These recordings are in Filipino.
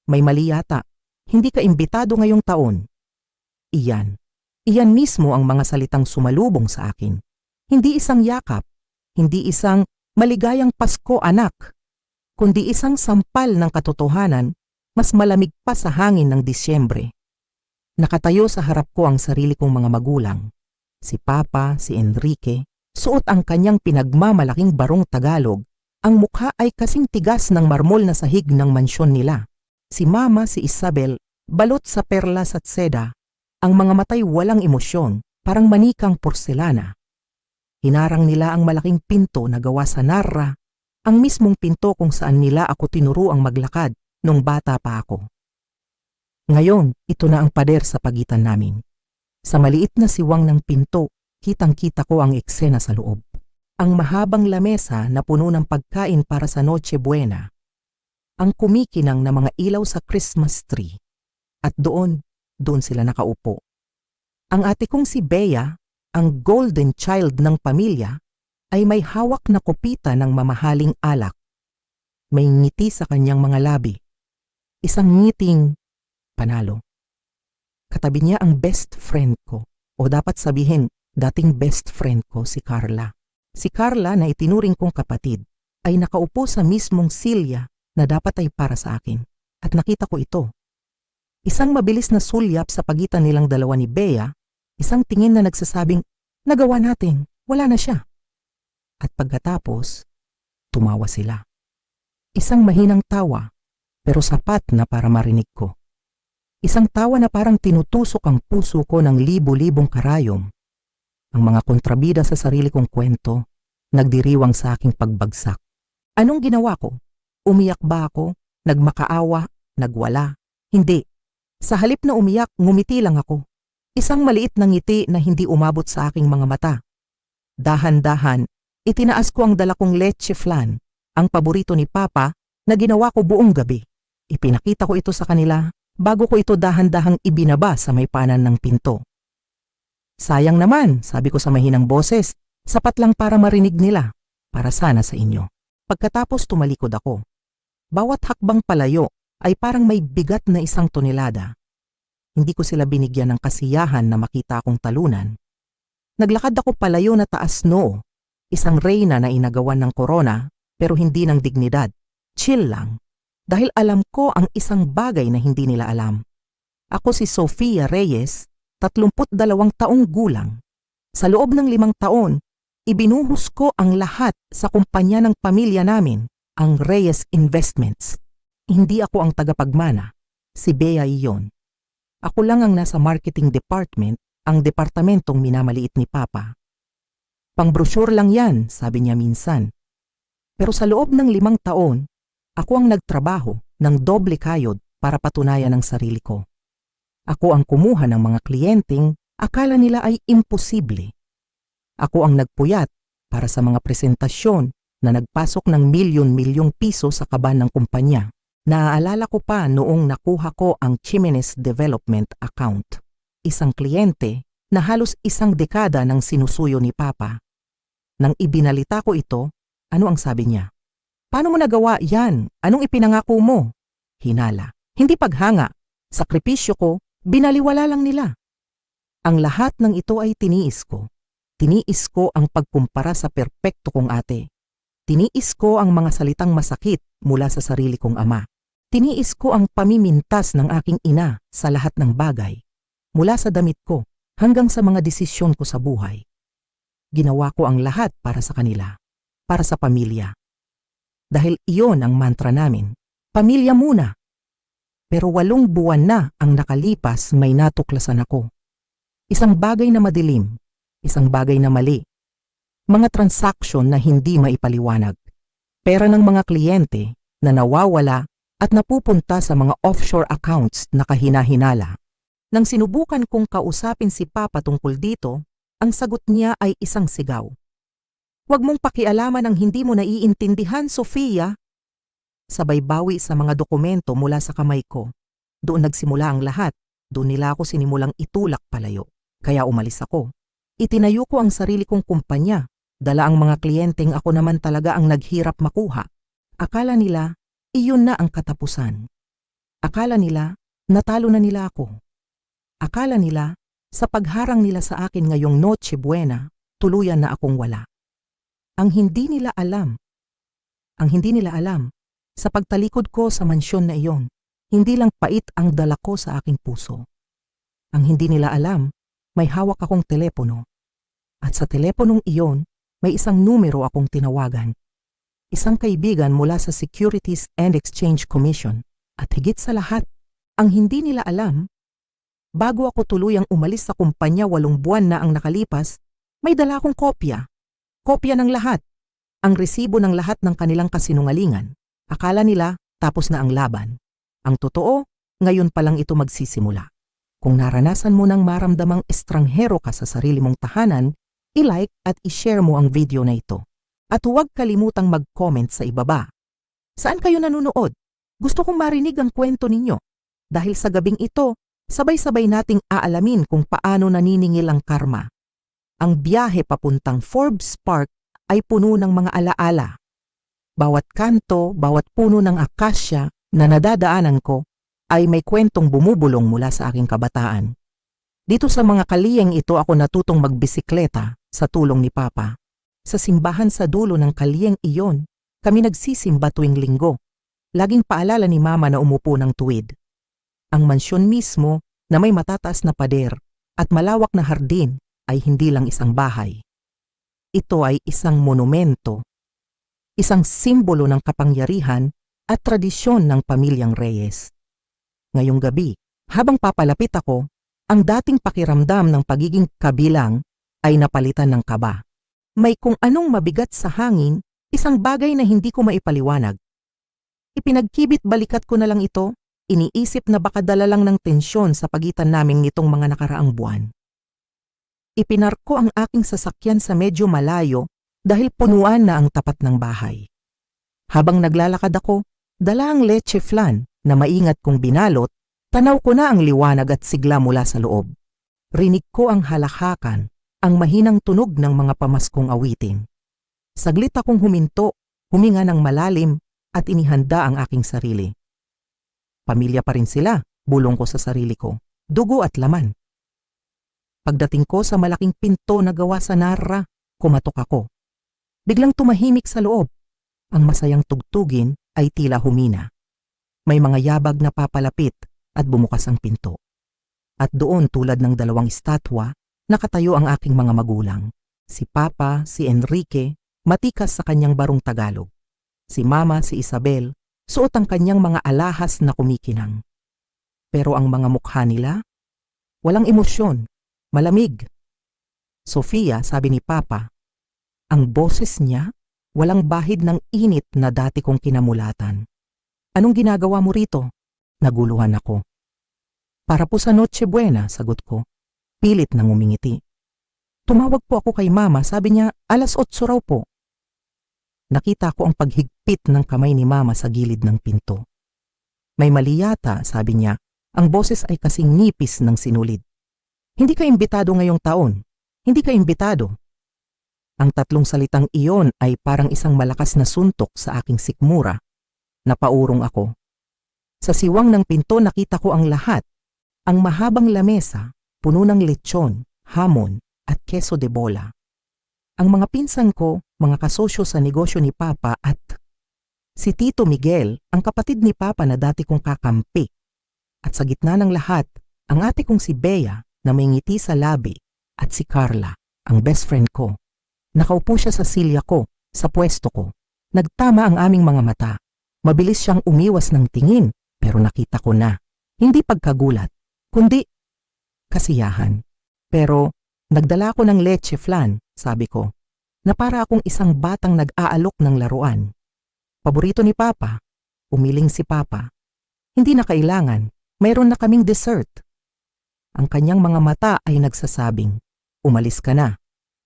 may mali yata. Hindi ka imbitado ngayong taon. Iyan mismo ang mga salitang sumalubong sa akin. Hindi isang yakap, hindi isang maligayang Pasko anak, kundi isang sampal ng katotohanan mas malamig pa sa hangin ng Disyembre. Nakatayo sa harap ko ang sarili kong mga magulang. Si Papa, si Enrique, suot ang kanyang pinagmamalaking barong Tagalog. Ang mukha ay kasing tigas ng marmol na sahig ng mansyon nila. Si Mama, si Isabel, balot sa perlas at seda. Ang mga matay walang emosyon, parang manikang porselana. Hinarang nila ang malaking pinto na gawa sa narra, ang mismong pinto kung saan nila ako tinuruang maglakad nung bata pa ako. Ngayon, ito na ang pader sa pagitan namin. Sa maliit na siwang ng pinto, kitang-kita ko ang eksena sa loob. Ang mahabang lamesa na puno ng pagkain para sa Noche Buena. Ang kumikinang na mga ilaw sa Christmas tree. At doon sila nakaupo. Ang ate kong si Bea, ang golden child ng pamilya, ay may hawak na kopita ng mamahaling alak. May ngiti sa kanyang mga labi. Isang ngiting panalo. Katabi niya ang best friend ko, o dapat sabihin, dating best friend ko si Carla. Si Carla na itinuring kong kapatid ay nakaupo sa mismong silya na dapat ay para sa akin. At nakita ko ito. Isang mabilis na sulyap sa pagitan nilang dalawa ni Bea, isang tingin na nagsasabing, nagawa natin, wala na siya. At pagkatapos, tumawa sila. Isang mahinang tawa, pero sapat na para marinig ko. Isang tawa na parang tinutusok ang puso ko ng libo-libong karayom. Ang mga kontrabida sa sarili kong kwento, nagdiriwang sa aking pagbagsak. Anong ginawa ko? Umiyak ba ako? Nagmakaawa? Nagwala? Hindi. Sa halip na umiyak, ngumiti lang ako. Isang maliit na ngiti na hindi umabot sa aking mga mata. Dahan-dahan, itinaas ko ang dala kong leche flan, ang paborito ni Papa na ginawa ko buong gabi. Ipinakita ko ito sa kanila bago ko ito dahan-dahang ibinaba sa may panan ng pinto. Sayang naman, sabi ko sa mahinang boses, sapat lang para marinig nila, para sana sa inyo. Pagkatapos tumalikod ako. Bawat hakbang palayo ay parang may bigat na 1 tonelada. Hindi ko sila binigyan ng kasiyahan na makita akong talunan. Naglakad ako palayo na taas noo, isang reyna na inagawan ng korona pero hindi ng dignidad. Chill lang. Dahil alam ko ang isang bagay na hindi nila alam. Ako si Sofia Reyes, 32 taong gulang. Sa loob ng 5 taon, ibinuhos ko ang lahat sa kumpanya ng pamilya namin, ang Reyes Investments. Hindi ako ang tagapagmana, si Bea iyon. Ako lang ang nasa marketing department, ang departamentong minamaliit ni Papa. Pang-brochure lang yan, sabi niya minsan. Pero sa loob ng 5 taon, ako ang nagtrabaho ng doble kayod para patunayan ang sarili ko. Ako ang kumuha ng mga kliyenteng akala nila ay imposible. Ako ang nagpuyat para sa mga presentasyon na nagpasok ng milyon-milyong piso sa kaban ng kumpanya. Naaalala ko pa noong nakuha ko ang Chimenez Development Account. Isang kliyente na halos 1 dekada ng sinusuyo ni Papa. Nang ibinalita ko ito, ano ang sabi niya? Paano mo nagawa yan? Anong ipinangako mo? Hinala. Hindi paghanga. Sakripisyo ko, binaliwala lang nila. Ang lahat ng ito ay tiniis ko. Tiniis ko ang pagkumpara sa perpekto kong ate. Tiniis ko ang mga salitang masakit mula sa sarili kong ama. Tiniis ko ang pamimintas ng aking ina sa lahat ng bagay. Mula sa damit ko hanggang sa mga desisyon ko sa buhay. Ginawa ko ang lahat para sa kanila. Para sa pamilya. Dahil iyon ang mantra namin, pamilya muna. Pero 8 buwan na ang nakalipas may natuklasan ako. Isang bagay na madilim, isang bagay na mali. Mga transaksyon na hindi maipaliwanag. Pera ng mga kliyente na nawawala at napupunta sa mga offshore accounts na kahina-hinala. Nang sinubukan kong kausapin si Papa tungkol dito, ang sagot niya ay isang sigaw. Huwag mong pakialaman ang hindi mo naiintindihan, Sofia. Sabay bawi sa mga dokumento mula sa kamay ko. Doon nagsimula ang lahat. Doon nila ako sinimulang itulak palayo. Kaya umalis ako. Itinayo ko ang sarili kong kumpanya. Dala ang mga kliyenteng ako naman talaga ang naghirap makuha. Akala nila, iyon na ang katapusan. Akala nila, natalo na nila ako. Akala nila, sa pagharang nila sa akin ngayong Noche Buena, tuluyan na akong wala. Ang hindi nila alam, sa pagtalikod ko sa mansyon na iyon, hindi lang pait ang dala ko sa aking puso. Ang hindi nila alam, may hawak akong telepono. At sa teleponong iyon, may isang numero akong tinawagan. Isang kaibigan mula sa Securities and Exchange Commission. At higit sa lahat, ang hindi nila alam, bago ako tuluyang umalis sa kumpanya 8 buwan na ang nakalipas, may dala akong kopya. Kopya ng lahat. Ang resibo ng lahat ng kanilang kasinungalingan. Akala nila tapos na ang laban. Ang totoo, ngayon pa lang ito magsisimula. Kung naranasan mo ng maramdamang estranghero ka sa sarili mong tahanan, i-like at i-share mo ang video na ito. At huwag kalimutang mag-comment sa ibaba. Saan kayo nanonood? Gusto kong marinig ang kwento ninyo. Dahil sa gabing ito, sabay-sabay nating aalamin kung paano naniningil ang karma. Ang biyahe papuntang Forbes Park ay puno ng mga alaala. Bawat kanto, bawat puno ng akasya na nadadaanan ko ay may kwentong bumubulong mula sa aking kabataan. Dito sa mga kaliyeng ito ako natutong magbisikleta sa tulong ni Papa. Sa simbahan sa dulo ng kaliyeng iyon, kami nagsisimba tuwing linggo. Laging paalala ni Mama na umupo ng tuwid. Ang mansyon mismo na may matataas na pader at malawak na hardin ay hindi lang isang bahay. Ito ay isang monumento, isang simbolo ng kapangyarihan at tradisyon ng pamilyang Reyes. Ngayong gabi, habang papalapit ako, ang dating pakiramdam ng pagiging kabilang ay napalitan ng kaba. May kung anong mabigat sa hangin, isang bagay na hindi ko maipaliwanag. Ipinagkibit balikat ko na lang ito, iniisip na baka dala lang ng tensyon sa pagitan naming nitong mga nakaraang buwan. Ipinarko ang aking sasakyan sa medyo malayo dahil punuan na ang tapat ng bahay. Habang naglalakad ako, dala ang leche flan na maingat kong binalot, tanaw ko na ang liwanag at sigla mula sa loob. Rinig ko ang halakhakan, ang mahinang tunog ng mga pamaskong awitin. Saglit akong huminto, huminga ng malalim, at inihanda ang aking sarili. Pamilya pa rin sila, bulong ko sa sarili ko, dugo at laman. Pagdating ko sa malaking pinto na gawa sa narra, kumatok ako. Biglang tumahimik sa loob. Ang masayang tugtugin ay tila humina. May mga yabag na papalapit at bumukas ang pinto. At doon tulad ng 2 estatwa, nakatayo ang aking mga magulang. Si Papa, si Enrique, matikas sa kanyang barong Tagalog. Si Mama, si Isabel, suot ang kanyang mga alahas na kumikinang. Pero ang mga mukha nila, walang emosyon, malamig. Sofia, sabi ni Papa, ang boses niya, walang bahid ng init na dati kong kinamulatan. Anong ginagawa mo rito? Naguluhan ako. Para po sa Noche Buena, sagot ko. Pilit nang umingiti. Tumawag po ako kay Mama, sabi niya 8:00 raw po. Nakita ko ang paghigpit ng kamay ni Mama sa gilid ng pinto. May mali yata, sabi niya, ang boses ay kasing nipis ng sinulid. Hindi ka imbitado ngayong taon. Hindi ka imbitado. Ang 3 salitang iyon ay parang isang malakas na suntok sa aking sikmura. Napaurong ako. Sa siwang ng pinto nakita ko ang lahat. Ang mahabang lamesa, puno ng lechon, hamon at keso de bola. Ang mga pinsan ko, mga kasosyo sa negosyo ni Papa at si Tito Miguel, ang kapatid ni Papa na dati kong kakampi. At sa gitna ng lahat, ang ate kong si Bea na may ngiti sa labi at si Carla, ang best friend ko. Nakaupo siya sa silya ko, sa pwesto ko. Nagtama ang aming mga mata. Mabilis siyang umiwas ng tingin, pero nakita ko na. Hindi pagkagulat, kundi kasiyahan. Pero nagdala ko ng leche flan, sabi ko, na para akong isang batang nag-aalok ng laruan. Paborito ni Papa. Umiling si Papa. Hindi na kailangan, mayroon na kaming dessert. Ang kanyang mga mata ay nagsasabing, umalis ka na.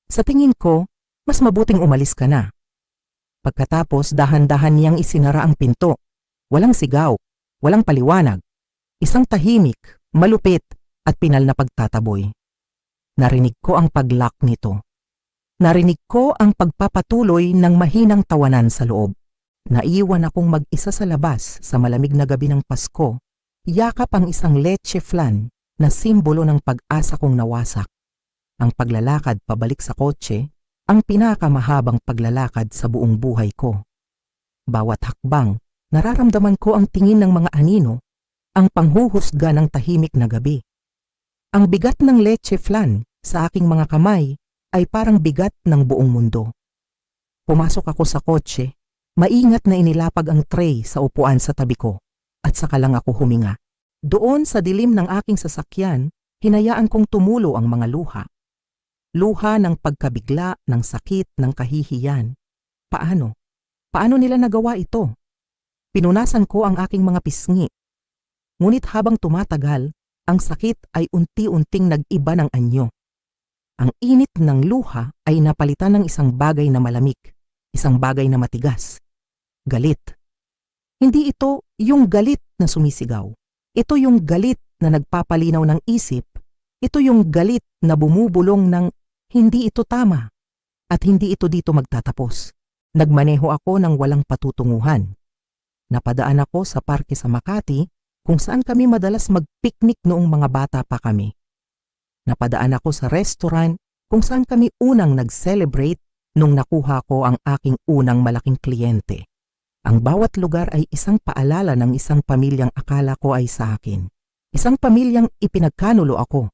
Sa tingin ko, mas mabuting umalis ka na. Pagkatapos dahan-dahan niyang isinara ang pinto. Walang sigaw, walang paliwanag. Isang tahimik, malupit at pinal na pagtataboy. Narinig ko ang pag-lock nito. Narinig ko ang pagpapatuloy ng mahinang tawanan sa loob. Naiwan akong mag-isa sa labas sa malamig na gabi ng Pasko Yakap ang isang leche flan na simbolo ng pag-asa kong nawasak. Ang paglalakad pabalik sa kotse, ang pinakamahabang paglalakad sa buong buhay ko. Bawat hakbang, nararamdaman ko ang tingin ng mga anino, ang panghuhusga ng tahimik na gabi. Ang bigat ng leche flan sa aking mga kamay ay parang bigat ng buong mundo. Pumasok ako sa kotse, maingat na inilapag ang tray sa upuan sa tabi ko, at saka lang ako huminga. Doon sa dilim ng aking sasakyan, hinayaan kong tumulo ang mga luha. Luha ng pagkabigla, ng sakit, ng kahihiyan. Paano? Paano nila nagawa ito? Pinunasan ko ang aking mga pisngi. Ngunit habang tumatagal, ang sakit ay unti-unting nag-iba ng anyo. Ang init ng luha ay napalitan ng isang bagay na malamig, isang bagay na matigas. Galit. Hindi ito yung galit na sumisigaw. Ito yung galit na nagpapalinaw ng isip. Ito yung galit na bumubulong ng hindi ito tama at hindi ito dito magtatapos. Nagmaneho ako ng walang patutunguhan. Napadaan ako sa parke sa Makati kung saan kami madalas mag-picnic noong mga bata pa kami. Napadaan ako sa restaurant kung saan kami unang nag-celebrate nung nakuha ko ang aking unang malaking kliyente. Ang bawat lugar ay isang paalala ng isang pamilyang akala ko ay sa akin. Isang pamilyang ipinagkanulo ako.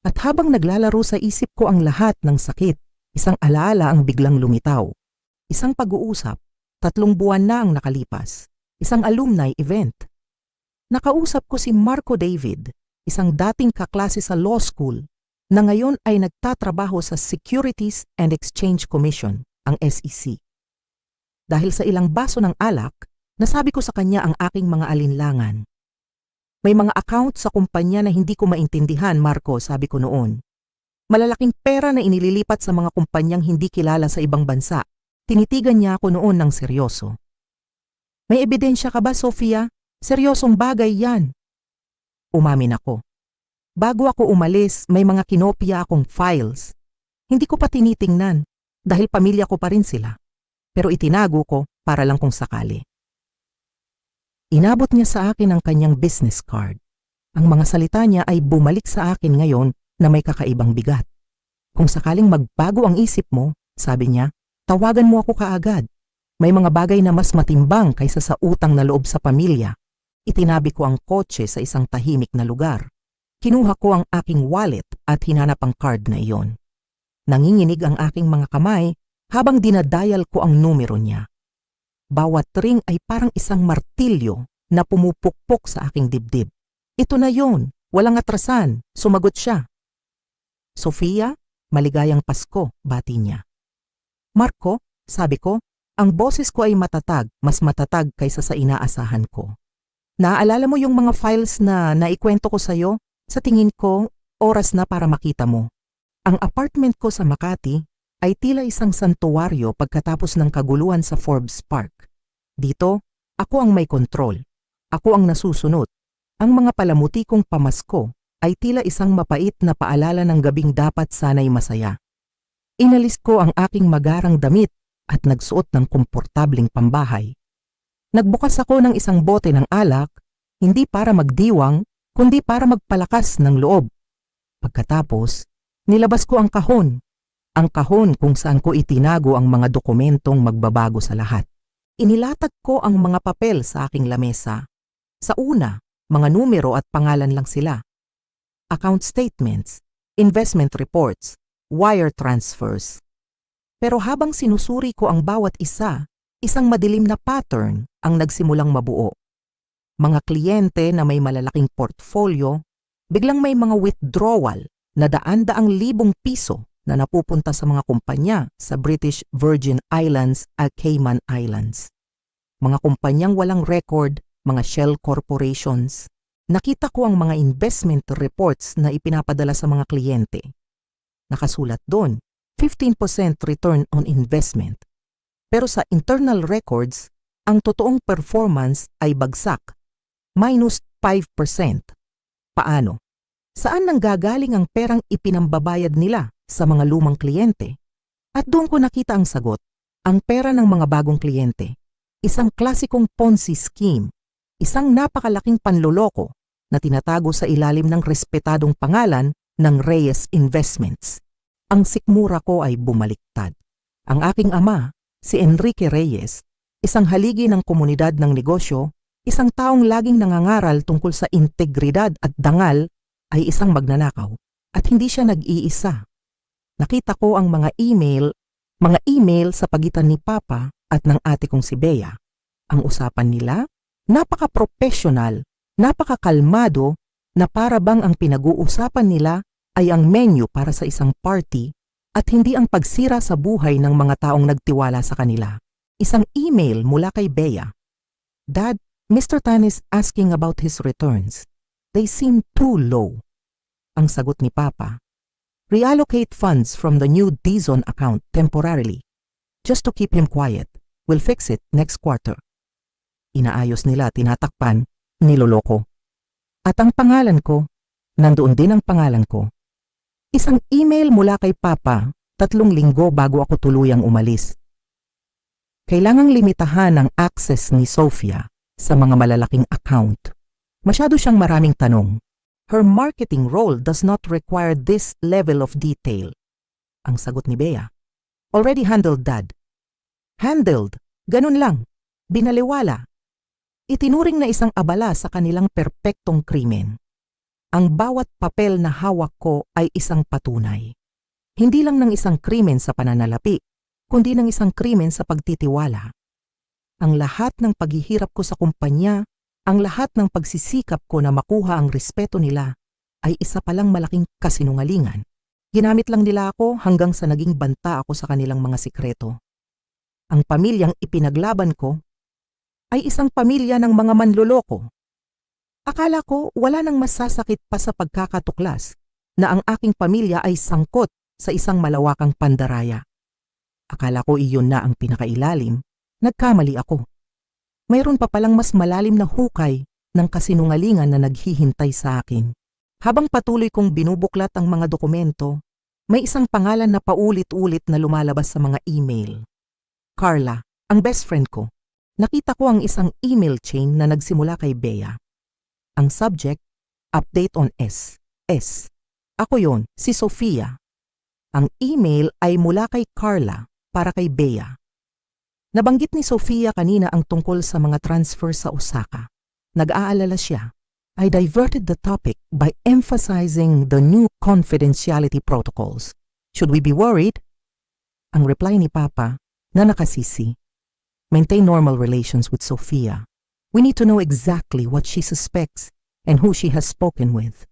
At habang naglalaro sa isip ko ang lahat ng sakit, isang alaala ang biglang lumitaw. Isang pag-uusap, 3 buwan na ang nakalipas. Isang alumni event. Nakausap ko si Marco David, isang dating kaklase sa law school, na ngayon ay nagtatrabaho sa Securities and Exchange Commission, ang SEC. Dahil sa ilang baso ng alak, nasabi ko sa kanya ang aking mga alinlangan. May mga account sa kumpanya na hindi ko maintindihan, Marco, sabi ko noon. Malalaking pera na inililipat sa mga kumpanyang hindi kilala sa ibang bansa. Tinitigan niya ako noon ng seryoso. May ebidensya ka ba, Sofia? Seryosong bagay yan. Umamin ako. Bago ako umalis, may mga kinopya akong files. Hindi ko pa tinitingnan dahil pamilya ko pa rin sila. Pero itinago ko para lang kung sakali. Inabot niya sa akin ang kanyang business card. Ang mga salita niya ay bumalik sa akin ngayon na may kakaibang bigat. Kung sakaling magbago ang isip mo, sabi niya, tawagan mo ako kaagad. May mga bagay na mas matimbang kaysa sa utang na loob sa pamilya. Itinabi ko ang kotse sa isang tahimik na lugar. Kinuha ko ang aking wallet at hinanap ang card na iyon. Nanginginig ang aking mga kamay habang dinadial ko ang numero niya. Bawat ring ay parang isang martilyo na pumupukpok sa aking dibdib. Ito na yon, walang atrasan, sumagot siya. Sofia, maligayang Pasko, bati niya. Marco, sabi ko, ang boses ko ay matatag, mas matatag kaysa sa inaasahan ko. Naaalala mo yung mga files na naikwento ko sa'yo? Sa tingin ko, oras na para makita mo. Ang apartment ko sa Makati ay tila isang santuwaryo pagkatapos ng kaguluhan sa Forbes Park. Dito, ako ang may kontrol. Ako ang nasusunod. Ang mga palamuti kong pamasko ay tila isang mapait na paalala ng gabing dapat sana'y masaya. Inalis ko ang aking magarang damit at nagsuot ng komportabling pambahay. Nagbukas ako ng isang bote ng alak, hindi para magdiwang, kundi para magpalakas ng loob. Pagkatapos, nilabas ko ang kahon kung saan ko itinago ang mga dokumentong magbabago sa lahat. Inilatag ko ang mga papel sa aking lamesa. Sa una, mga numero at pangalan lang sila. Account statements, investment reports, wire transfers. Pero habang sinusuri ko ang bawat isa, isang madilim na pattern ang nagsimulang mabuo. Mga kliyente na may malalaking portfolio, biglang may mga withdrawal na daan-daang libong piso na napupunta sa mga kumpanya sa British Virgin Islands at Cayman Islands. Mga kumpanyang walang record, mga shell corporations. Nakita ko ang mga investment reports na ipinapadala sa mga kliyente. Nakasulat doon, 15% return on investment. Pero sa internal records, ang totoong performance ay bagsak, minus 5%. Paano? Saan nanggagaling ang perang ipinambabayad nila sa mga lumang kliyente? At doon ko nakita ang sagot, ang pera ng mga bagong kliyente. Isang klasikong Ponzi scheme. Isang napakalaking panloloko na tinatago sa ilalim ng respetadong pangalan ng Reyes Investments. Ang sikmura ko ay bumaliktad. Ang aking ama, si Enrique Reyes, isang haligi ng komunidad ng negosyo, isang taong laging nangangaral tungkol sa integridad at dangal, ay isang magnanakaw at hindi siya nag-iisa. Nakita ko ang mga email sa pagitan ni Papa at ng ate kong si Bea. Ang usapan nila, napaka-professional, napaka-kalmado, na para bang ang pinag-uusapan nila ay ang menu para sa isang party at hindi ang pagsira sa buhay ng mga taong nagtiwala sa kanila. Isang email mula kay Bea. Dad, Mr. Tan is asking about his returns. They seem too low. Ang sagot ni Papa, reallocate funds from the new DZON account temporarily. Just to keep him quiet. We'll fix it next quarter. Inaayos nila, tinatakpan, niloloko. At ang pangalan ko, nandoon din ang pangalan ko. Isang email mula kay Papa 3 linggo bago ako tuluyang umalis. Kailangang limitahan ang access ni Sofia sa mga malalaking account. Masyado siyang maraming tanong. Her marketing role does not require this level of detail. Ang sagot ni Bea, already handled, Dad. Handled, ganun lang, binaliwala. Itinuring na isang abala sa kanilang perpektong krimen. Ang bawat papel na hawak ko ay isang patunay. Hindi lang ng isang krimen sa pananalapi, kundi ng isang krimen sa pagtitiwala. Ang lahat ng paghihirap ko sa kumpanya, ang lahat ng pagsisikap ko na makuha ang respeto nila, ay isa palang malaking kasinungalingan. Ginamit lang nila ako hanggang sa naging banta ako sa kanilang mga sikreto. Ang pamilyang ipinaglaban ko ay isang pamilya ng mga manloloko. Akala ko wala nang masasakit pa sa pagkakatuklas na ang aking pamilya ay sangkot sa isang malawakang pandaraya. Akala ko iyon na ang pinakailalim. Nagkamali ako. Mayroon pa palang mas malalim na hukay ng kasinungalingan na naghihintay sa akin. Habang patuloy kong binubuklat ang mga dokumento, may isang pangalan na paulit-ulit na lumalabas sa mga email. Carla, ang best friend ko. Nakita ko ang isang email chain na nagsimula kay Bea. Ang subject, update on S. Ako yon, si Sofia. Ang email ay mula kay Carla para kay Bea. Nabanggit ni Sofia kanina ang tungkol sa mga transfer sa Osaka. Nag-aalala siya. I diverted the topic by emphasizing the new confidentiality protocols. Should we be worried? Ang reply ni Papa, na nakasisi. Maintain normal relations with Sofia. We need to know exactly what she suspects and who she has spoken with.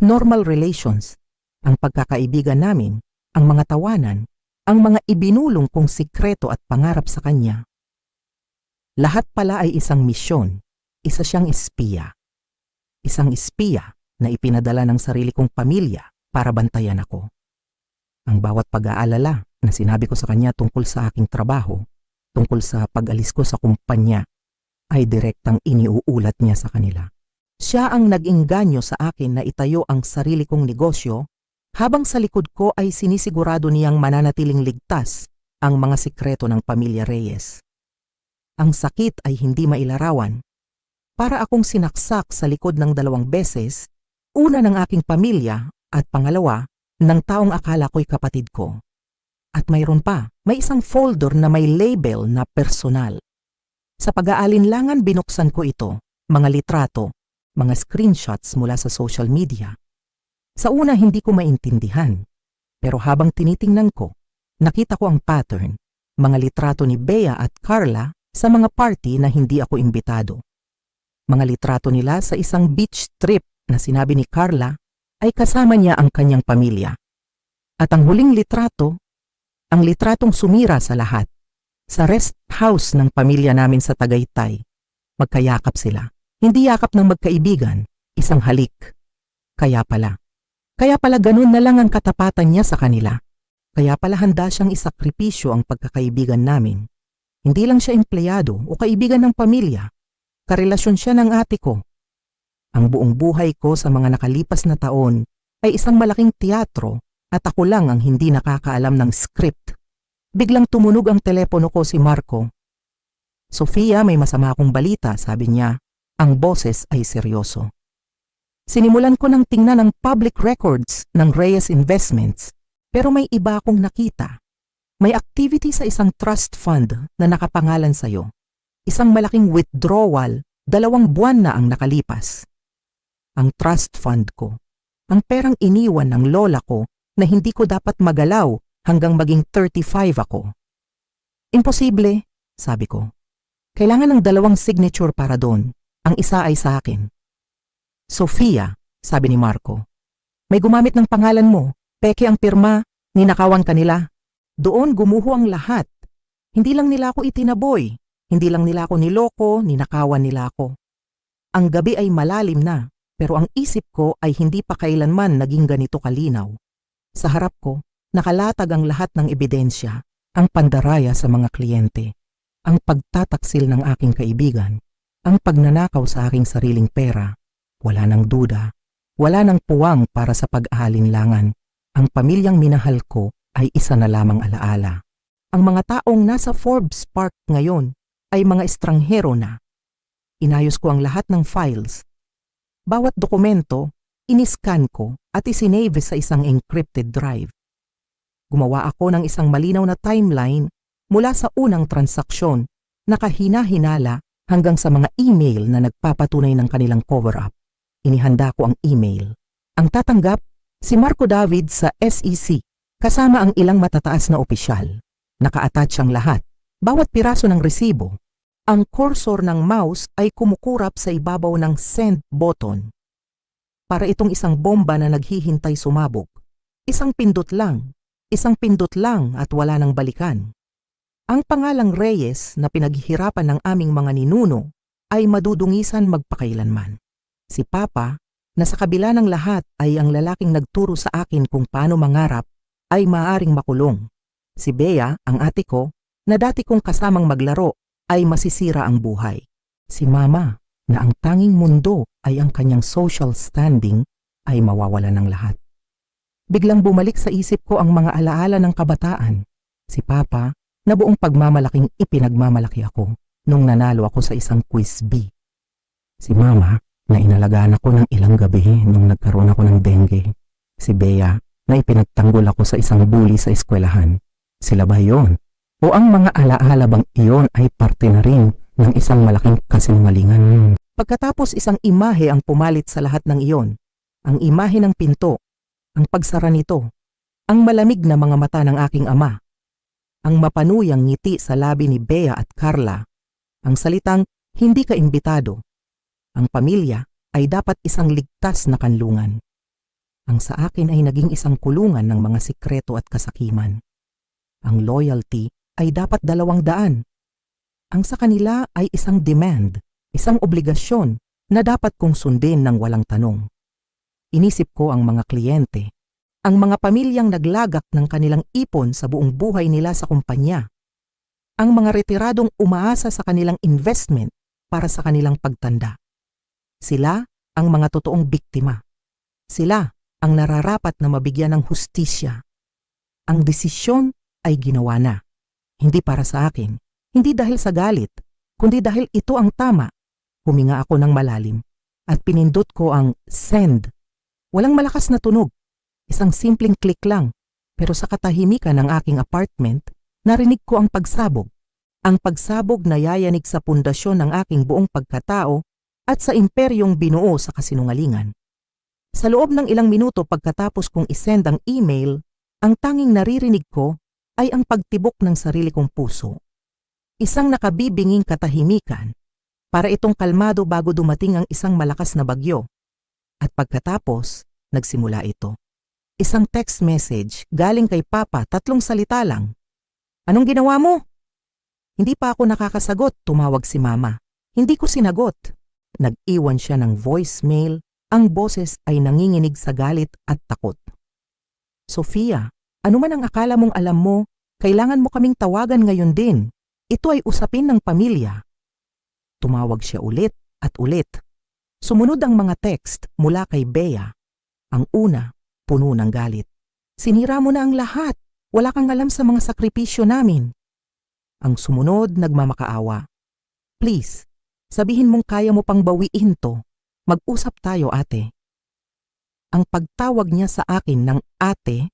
Normal relations, ang pagkakaibigan namin, ang mga tawanan, ang mga ibinulong kong sikreto at pangarap sa kanya. Lahat pala ay isang misyon, isa siyang espiya. Isang espiya na ipinadala ng sarili kong pamilya para bantayan ako. Ang bawat pag-aalala na sinabi ko sa kanya tungkol sa aking trabaho, tungkol sa pag-alis ko sa kumpanya, ay direktang iniuulat niya sa kanila. Siya ang nag-engganyo sa akin na itayo ang sarili kong negosyo, habang sa likod ko ay sinisigurado niyang mananatiling ligtas ang mga sikreto ng pamilya Reyes. Ang sakit ay hindi mailarawan. Para akong sinaksak sa likod ng 2 beses, una ng aking pamilya at pangalawa ng taong akala ko'y kapatid ko. At mayroon pa, may isang folder na may label na personal. Sa pag-aalinlangan binuksan ko ito, mga litrato, mga screenshots mula sa social media. Sa una hindi ko maintindihan, pero habang tinitingnan ko, nakita ko ang pattern, mga litrato ni Bea at Carla sa mga party na hindi ako imbitado. Mga litrato nila sa isang beach trip na sinabi ni Carla ay kasama niya ang kanyang pamilya. At ang huling litrato, ang litratong sumira sa lahat, sa rest house ng pamilya namin sa Tagaytay. Magkayakap sila, hindi yakap ng magkaibigan, isang halik. Kaya pala ganun na lang ang katapatan niya sa kanila. Kaya pala handa siyang isakripisyo ang pagkakaibigan namin. Hindi lang siya empleyado o kaibigan ng pamilya. Karelasyon siya ng ate ko. Ang buong buhay ko sa mga nakalipas na taon ay isang malaking teatro at ako lang ang hindi nakakaalam ng script. Biglang tumunog ang telepono ko si Marco. Sofia, may masama akong balita, sabi niya. Ang boses ay seryoso. Sinimulan ko ng tingnan ang public records ng Reyes Investments, pero may iba akong nakita. May activity sa isang trust fund na nakapangalan sa'yo. Isang malaking withdrawal, 2 buwan na ang nakalipas. Ang trust fund ko, ang perang iniwan ng lola ko na hindi ko dapat magalaw hanggang maging 35 ako. Imposible, sabi ko. Kailangan ng 2 signature para doon. Ang isa ay sa akin. Sofia, sabi ni Marco. May gumamit ng pangalan mo, peke ang pirma, ninakawan ka nila. Doon gumuho ang lahat. Hindi lang nila ako itinaboy. Hindi lang nila ako niloko, ninakawan nila ako. Ang gabi ay malalim na, pero ang isip ko ay hindi pa kailanman naging ganito kalinaw. Sa harap ko, nakalatag ang lahat ng ebidensya, ang pandaraya sa mga kliyente, ang pagtataksil ng aking kaibigan, ang pagnanakaw sa aking sariling pera. Wala nang duda, wala nang puwang para sa pag-aalinlangan. Ang pamilyang minahal ko ay isa na lamang alaala. Ang mga taong nasa Forbes Park ngayon ay mga estranghero na. Inayos ko ang lahat ng files. Bawat dokumento, iniscan ko at isinave sa isang encrypted drive. Gumawa ako ng isang malinaw na timeline mula sa unang transaksyon, nakahina-hinala hanggang sa mga email na nagpapatunay ng kanilang cover-up. Inihanda ko ang email. Ang tatanggap, si Marco David sa SEC, kasama ang ilang matataas na opisyal. Naka-attach ang lahat, bawat piraso ng resibo. Ang cursor ng mouse ay kumukurap sa ibabaw ng send button. Para itong isang bomba na naghihintay sumabog. Isang pindot lang at wala nang balikan. Ang pangalang Reyes na pinaghihirapan ng aming mga ninuno ay madudungisan magpakailanman. Si Papa, na sa kabila ng lahat ay ang lalaking nagturo sa akin kung paano mangarap, ay maaaring makulong. Si Bea, ang ate ko, na dati kong kasamang maglaro, ay masisira ang buhay. Si Mama, na ang tanging mundo ay ang kanyang social standing, ay mawawala ng lahat. Biglang bumalik sa isip ko ang mga alaala ng kabataan. Si Papa, na buong pagmamalaking ipinagmamalaki ako nung nanalo ako sa isang quiz bee. Si Mama, na inalagaan ako ng ilang gabi nung nagkaroon ako ng dengue. Si Bea, na ipinagtanggol ako sa isang bully sa eskwelahan. Sila ba yon? O ang mga alaala bang iyon ay parte na rin ng isang malaking kasinungalingan? Pagkatapos isang imahe ang pumalit sa lahat ng iyon. Ang imahe ng pinto, ang pagsara nito, ang malamig na mga mata ng aking ama, ang mapanuyang ngiti sa labi ni Bea at Carla, ang salitang hindi ka imbitado. Ang pamilya ay dapat isang ligtas na kanlungan. Ang sa akin ay naging isang kulungan ng mga sikreto at kasakiman. Ang loyalty ay dapat 200. Ang sa kanila ay isang demand, isang obligasyon na dapat kong sundin ng walang tanong. Inisip ko ang mga kliyente, ang mga pamilyang naglagak ng kanilang ipon sa buong buhay nila sa kumpanya, ang mga retiradong umaasa sa kanilang investment para sa kanilang pagtanda. Sila ang mga totoong biktima. Sila ang nararapat na mabigyan ng hustisya. Ang desisyon ay ginawa na. Hindi para sa akin, hindi dahil sa galit, kundi dahil ito ang tama. Huminga ako ng malalim at pinindot ko ang send. Walang malakas na tunog, isang simpleng click lang, pero sa katahimikan ng aking apartment, narinig ko ang pagsabog. Ang pagsabog na yayanig sa pundasyon ng aking buong pagkatao at sa imperyong binuo sa kasinungalingan. Sa loob ng ilang minuto pagkatapos kong isend ang email, ang tanging naririnig ko ay ang pagtibok ng sarili kong puso. Isang nakabibinging katahimikan, para itong kalmado bago dumating ang isang malakas na bagyo. At pagkatapos, nagsimula ito. Isang text message galing kay Papa, 3 salita lang. Anong ginawa mo? Hindi pa ako nakakasagot, tumawag si Mama. Hindi ko sinagot. Nag-iwan siya ng voicemail, ang boses ay nanginginig sa galit at takot. Sofia, ano man ang akala mong alam mo, kailangan mo kaming tawagan ngayon din. Ito ay usapin ng pamilya. Tumawag siya ulit at ulit. Sumunod ang mga text mula kay Bea. Ang una, puno ng galit. Sinira mo na ang lahat. Wala kang alam sa mga sakripisyo namin. Ang sumunod, nagmamakaawa. Please, Sabihin mong kaya mo pang bawiin to. Mag-usap tayo, ate. Ang pagtawag niya sa akin ng ate,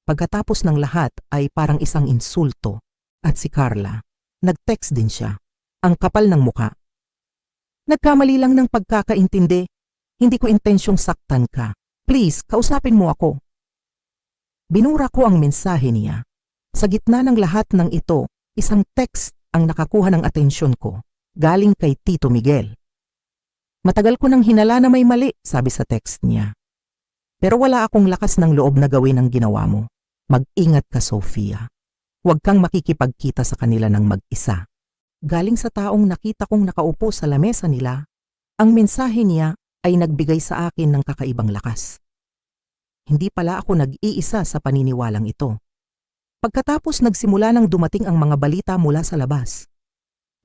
pagkatapos ng lahat ay parang isang insulto. At si Carla, nag-text din siya. Ang kapal ng muka. Nagkamali lang ng pagkakaintindi. Hindi ko intensyong saktan ka. Please, kausapin mo ako. Binura ko ang mensahe niya. Sa gitna ng lahat ng ito, isang text ang nakakuha ng atensyon ko. Galing kay Tito Miguel. Matagal ko nang hinala na may mali, sabi sa text niya. Pero wala akong lakas ng loob na gawin ang ginawa mo. Mag-ingat ka, Sofia. Huwag kang makikipagkita sa kanila ng mag-isa. Galing sa taong nakita kong nakaupo sa lamesa nila, ang mensahe niya ay nagbigay sa akin ng kakaibang lakas. Hindi pala ako nag-iisa sa paniniwalang ito. Pagkatapos nagsimula nang dumating ang mga balita mula sa labas.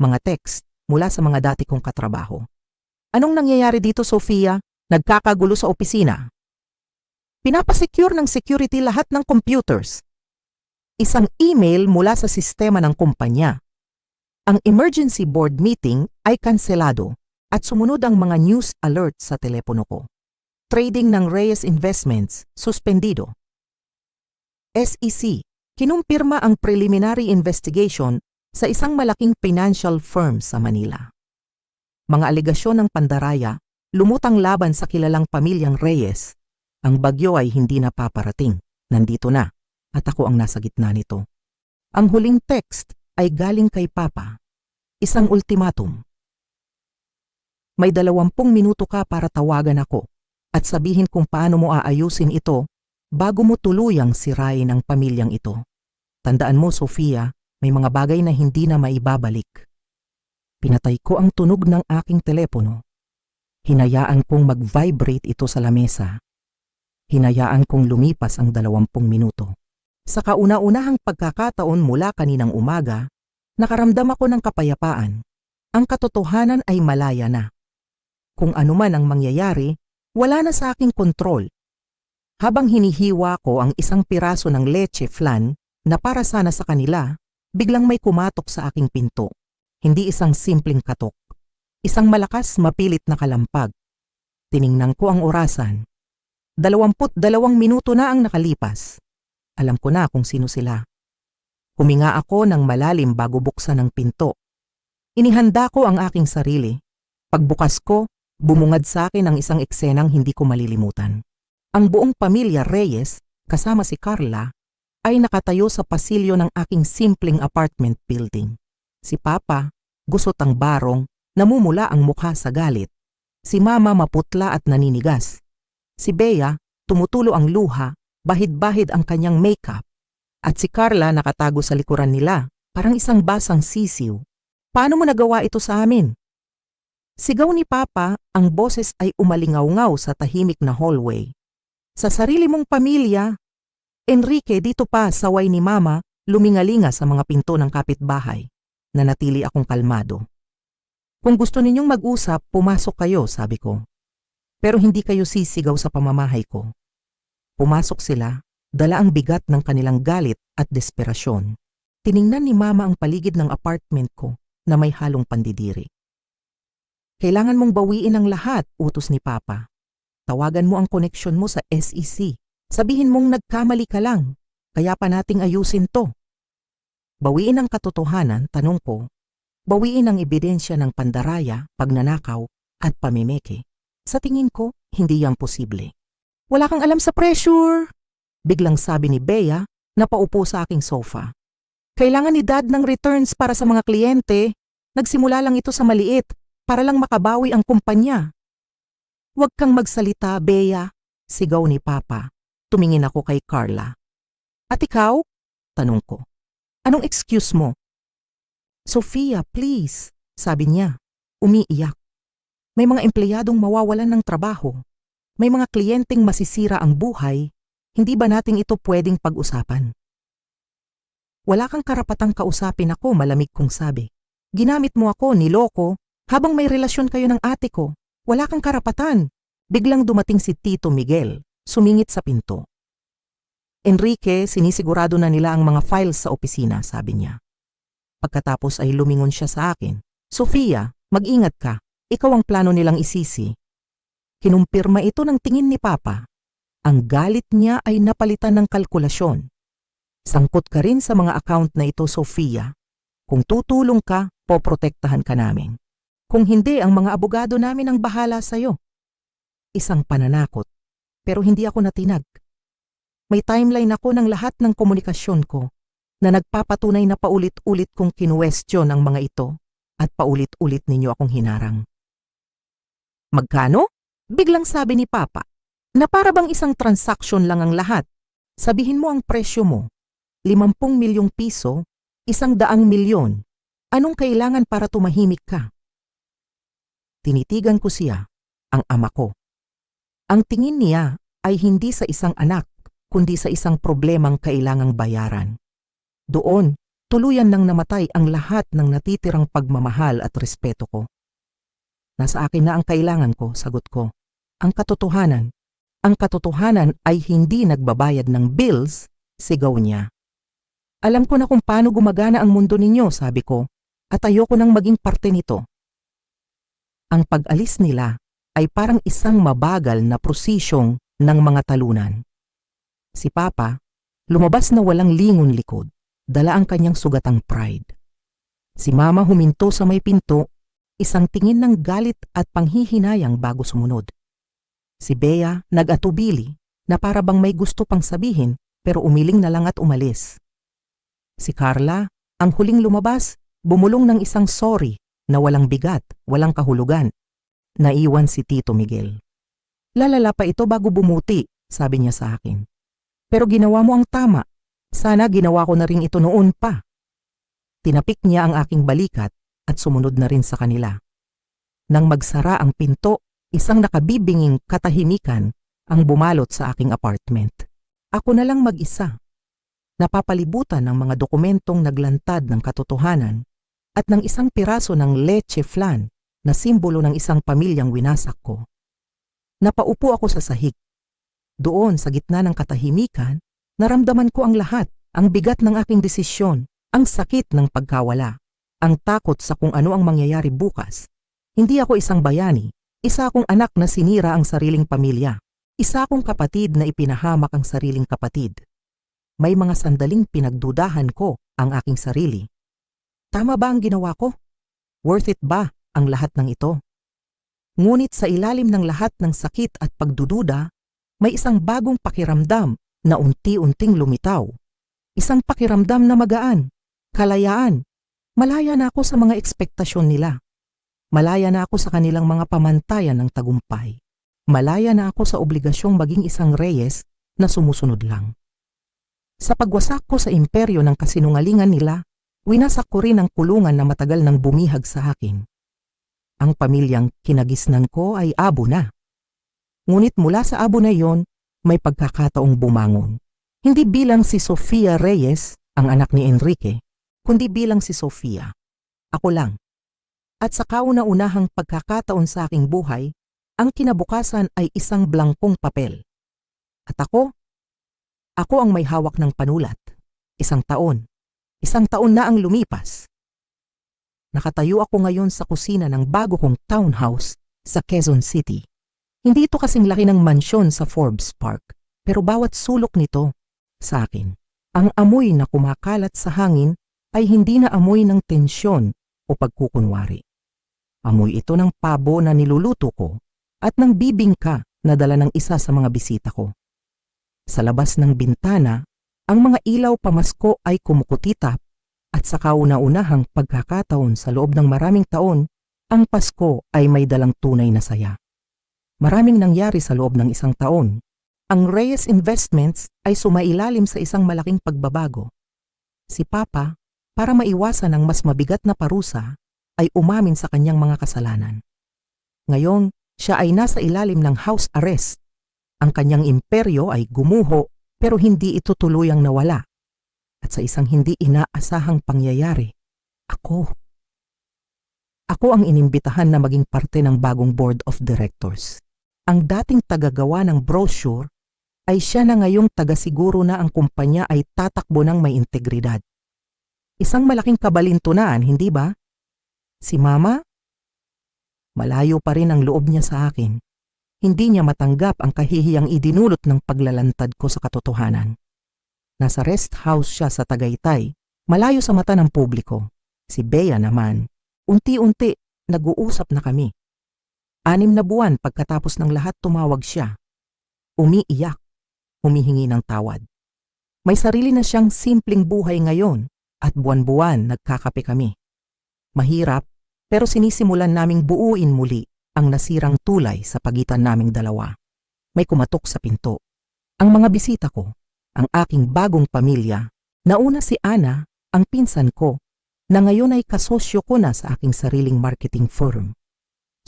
Mga text mula sa mga dati kong katrabaho. Anong nangyayari dito, Sofia? Nagkakagulo sa opisina. Pinapasecure ng security lahat ng computers. Isang email mula sa sistema ng kumpanya. Ang emergency board meeting ay kanselado at sumunod ang mga news alert sa telepono ko. Trading ng Reyes Investments, suspendido. SEC, kinumpirma ang preliminary investigation sa isang malaking financial firm sa Manila. Mga alegasyon ng pandaraya, lumutang laban sa kilalang pamilyang Reyes. Ang bagyo ay hindi na paparating, nandito na, at ako ang nasa gitna nito. Ang huling text ay galing kay Papa. Isang ultimatum. May 20 minuto ka para tawagan ako at sabihin kung paano mo aayusin ito bago mo tuluyang sirain ang pamilyang ito. Tandaan mo, Sofia, may mga bagay na hindi na maibabalik. Pinatay ko ang tunog ng aking telepono. Hinayaan kong mag-vibrate ito sa lamesa. Hinayaan kong lumipas ang 20 minuto. Sa kauna-unahang pagkakataon mula kaninang umaga, nakaramdam ako ng kapayapaan. Ang katotohanan ay malaya na. Kung anuman ang mangyayari, wala na sa aking kontrol. Habang hinihiwa ko ang isang piraso ng leche flan na para sana sa kanila, biglang may kumatok sa aking pinto. Hindi isang simpleng katok. Isang malakas, mapilit na kalampag. Tiningnan ko ang orasan. 22 minuto na ang nakalipas. Alam ko na kung sino sila. Huminga ako ng malalim bago buksan ang pinto. Inihanda ko ang aking sarili. Pagbukas ko, bumungad sa akin ang isang eksenang hindi ko malilimutan. Ang buong pamilya Reyes, kasama si Carla, ay nakatayo sa pasilyo ng aking simpleng apartment building. Si Papa, gusot ang barong, namumula ang mukha sa galit. Si Mama maputla at naninigas. Si Bea, tumutulo ang luha, bahid-bahid ang kanyang makeup. At si Carla nakatago sa likuran nila, parang isang basang sisiw. Paano mo nagawa ito sa amin? Sigaw ni Papa, ang boses ay umalingaw-ngaw sa tahimik na hallway. Sa sarili mong pamilya, Enrique, dito pa saway ni Mama, lumingalinga sa mga pinto ng kapitbahay. Nanatili akong kalmado. Kung gusto ninyong mag-usap, pumasok kayo, sabi ko. Pero hindi kayo sisigaw sa pamamahay ko. Pumasok sila, dala ang bigat ng kanilang galit at desperasyon. Tiningnan ni Mama ang paligid ng apartment ko na may halong pandidiri. Kailangan mong bawiin ang lahat, utos ni Papa. Tawagan mo ang koneksyon mo sa SEC. Sabihin mong nagkamali ka lang, kaya pa nating ayusin to. Bawiin ang katotohanan, tanong ko. Bawiin ang ebidensya ng pandaraya, pagnanakaw, at pamimeke. Sa tingin ko, hindi yan posible. Wala kang alam sa pressure, biglang sabi ni Bea na paupo sa aking sofa. Kailangan ni Dad ng returns para sa mga kliyente. Nagsimula lang ito sa maliit para lang makabawi ang kumpanya. Huwag kang magsalita, Bea, sigaw ni Papa. Tumingin ako kay Carla. At ikaw? Tanong ko. Anong excuse mo? Sofia, please, sabi niya. Umiiyak. May mga empleyadong mawawalan ng trabaho. May mga kliyenteng masisira ang buhay. Hindi ba nating ito pwedeng pag-usapan? Wala kang karapatang kausapin ako, malamig kong sabi. Ginamit mo ako, niloko, habang may relasyon kayo ng ate ko. Wala kang karapatan. Biglang dumating si Tito Miguel, sumingit sa pinto. Enrique, sinisigurado na nila ang mga files sa opisina, sabi niya. Pagkatapos ay lumingon siya sa akin. Sofia, Mag-ingat ka, ikaw ang plano nilang isisi. Kinumpirma ito ng tingin ni Papa. Ang galit niya ay napalitan ng kalkulasyon. Sangkot ka rin sa mga account na ito, Sofia. Kung tutulong ka, poprotektahan ka namin. Kung hindi, ang mga abogado namin ang bahala sa'yo. Isang pananakot, pero hindi ako natinag. May timeline ako ng lahat ng komunikasyon ko na nagpapatunay na paulit-ulit kong kinuwestiyon ang mga ito at paulit-ulit ninyo akong hinarang. Magkano? Biglang sabi ni Papa, na para bang isang transaksyon lang ang lahat. Sabihin mo ang presyo mo, 50 milyong piso, 100 milyon. Anong kailangan para tumahimik ka? Tinitigan ko siya, ang ama ko. Ang tingin niya ay hindi sa isang anak, kundi sa isang problemang kailangang bayaran. Doon, tuluyan nang namatay ang lahat ng natitirang pagmamahal at respeto ko. Nasa akin na ang kailangan ko, sagot ko. Ang katotohanan. Ang katotohanan ay hindi nagbabayad ng bills, sigaw niya. Alam ko na kung paano gumagana ang mundo ninyo, sabi ko, at ayoko nang maging parte nito. Ang pag-alis nila ay parang isang mabagal na prosesyong ng mga talunan. Si Papa, lumabas na walang lingon likod, dala ang kanyang sugatang pride. Si Mama huminto sa may pinto, isang tingin ng galit at panghihinayang bago sumunod. Si Bea nag-atubili na para bang may gusto pang sabihin pero umiling na lang at umalis. Si Carla, ang huling lumabas, bumulong ng isang sorry na walang bigat, walang kahulugan. Naiwan si Tito Miguel. Lalala pa ito bago bumuti, sabi niya sa akin. Pero ginawa mo ang tama. Sana ginawa ko na rin ito noon pa. Tinapik niya ang aking balikat at sumunod na rin sa kanila. Nang magsara ang pinto, isang nakabibinging katahimikan ang bumalot sa aking apartment. Ako na lang mag-isa. Napapalibutan ng mga dokumentong naglantad ng katotohanan at ng isang piraso ng leche flan na simbolo ng isang pamilyang winasak ko. Napaupo ako sa sahig. Doon sa gitna ng katahimikan, naramdaman ko ang lahat, ang bigat ng aking desisyon, ang sakit ng pagkawala, ang takot sa kung ano ang mangyayari bukas. Hindi ako isang bayani, isa akong anak na sinira ang sariling pamilya, isa akong kapatid na ipinahamak ang sariling kapatid. May mga sandaling pinagdudahan ko ang aking sarili. Tama ba ang ginawa ko? Worth it ba ang lahat ng ito? Ngunit sa ilalim ng lahat ng sakit at pagdududa, may isang bagong pakiramdam na unti-unting lumitaw. Isang pakiramdam na magaan, kalayaan. Malaya na ako sa mga ekspektasyon nila. Malaya na ako sa kanilang mga pamantayan ng tagumpay. Malaya na ako sa obligasyong maging isang reyes na sumusunod lang. Sa pagwasak ko sa imperyo ng kasinungalingan nila, winasak ko rin ang kulungan na matagal nang bumihag sa akin. Ang pamilyang kinagisnan ko ay abo na. Ngunit mula sa abo na iyon, may pagkakataong bumangon. Hindi bilang si Sofia Reyes, ang anak ni Enrique, kundi bilang si Sofia. Ako lang. At sa kauna-unahang pagkakataon sa aking buhay, ang kinabukasan ay isang blangkong papel. At ako ang may hawak ng panulat. Isang taon na ang lumipas. Nakatayo ako ngayon sa kusina ng bago kong townhouse sa Quezon City. Hindi ito kasing laki ng mansyon sa Forbes Park, pero bawat sulok nito, sa akin, ang amoy na kumakalat sa hangin ay hindi na amoy ng tensyon o pagkukunwari. Amoy ito ng pabo na niluluto ko at ng bibingka na dala ng isa sa mga bisita ko. Sa labas ng bintana, ang mga ilaw pamasko ay kumukutitap at sa kauna-unahang pagkakataon sa loob ng maraming taon, ang Pasko ay may dalang tunay na saya. Maraming nangyari sa loob ng isang taon. Ang Reyes Investments ay sumailalim sa isang malaking pagbabago. Si Papa, para maiwasan ang mas mabigat na parusa, ay umamin sa kanyang mga kasalanan. Ngayon, siya ay nasa ilalim ng house arrest. Ang kanyang imperyo ay gumuho pero hindi ito tuluyang nawala. At sa isang hindi inaasahang pangyayari, ako ang inimbitahan na maging parte ng bagong board of directors. Ang dating tagagawa ng brochure ay siya na ngayong tagasiguro na ang kumpanya ay tatakbo ng may integridad. Isang malaking kabalintunaan, hindi ba? Si Mama, Malayo pa rin ang loob niya sa akin. Hindi niya matanggap ang kahihiyang idinulot ng paglalantad ko sa katotohanan. Nasa rest house siya sa Tagaytay, malayo sa mata ng publiko. Si Bea naman, unti-unti, nag-uusap na kami. 6 na buwan pagkatapos ng lahat tumawag siya. Umiiyak, humihingi ng tawad. May sarili na siyang simpleng buhay ngayon at buwan-buwan nagkakape kami. Mahirap, pero sinisimulan naming buuin muli ang nasirang tulay sa pagitan naming dalawa. May kumatok sa pinto. Ang mga bisita ko, ang aking bagong pamilya, nauna si Ana, ang pinsan ko, na ngayon ay kasosyo ko na sa aking sariling marketing firm.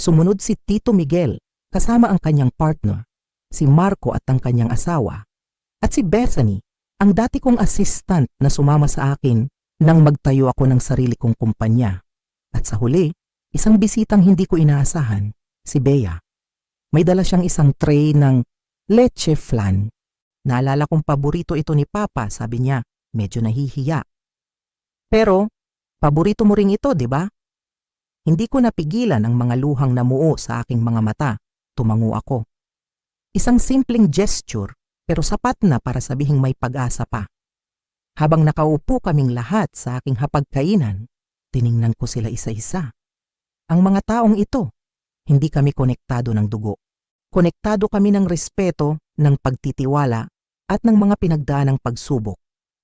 Sumunod si Tito Miguel, kasama ang kanyang partner, si Marco at ang kanyang asawa, at si Bethany, ang dati kong assistant na sumama sa akin nang magtayo ako ng sarili kong kumpanya. At sa huli, isang bisitang hindi ko inaasahan, si Bea. May dala siyang isang tray ng leche flan. Naalala kong paborito ito ni Papa, sabi niya, medyo nahihiya. Pero, paborito mo ring ito, di ba? Hindi ko napigilan ang mga luhang namuo sa aking mga mata. Tumango ako. Isang simpleng gesture, pero sapat na para sabihing may pag-asa pa. Habang nakaupo kaming lahat sa aking hapagkainan, tiningnan ko sila isa-isa. Ang mga taong ito, hindi kami konektado ng dugo. Konektado kami ng respeto, ng pagtitiwala, at ng mga pinagdaanang pagsubok.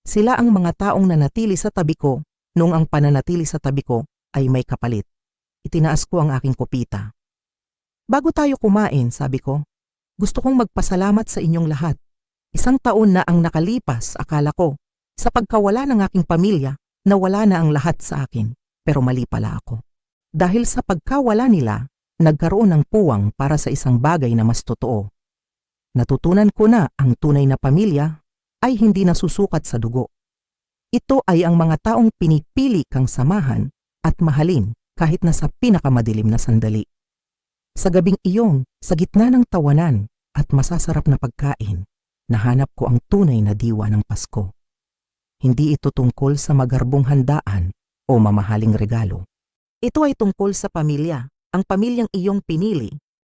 Sila ang mga taong nanatili sa tabi ko noong ang pananatili sa tabi ko ay may kapalit. Itinaas ko ang aking kopita. Bago tayo kumain, sabi ko, gusto kong magpasalamat sa inyong lahat. 1 taon na ang nakalipas, akala ko, sa pagkawala ng aking pamilya, nawala na ang lahat sa akin, pero mali pala ako. Dahil sa pagkawala nila, nagkaroon ng puwang para sa isang bagay na mas totoo. Natutunan ko na ang tunay na pamilya ay hindi nasusukat sa dugo. Ito ay ang mga taong pinipili kang samahan at mahalin kahit na sa pinakamadilim na sandali. Sa gabing iyon, sa gitna ng tawanan at masasarap na pagkain, nahanap ko ang tunay na diwa ng Pasko. Hindi ito tungkol sa magarbong handaan o mamahaling regalo. Ito ay tungkol sa pamilya, ang pamilyang iyong pinili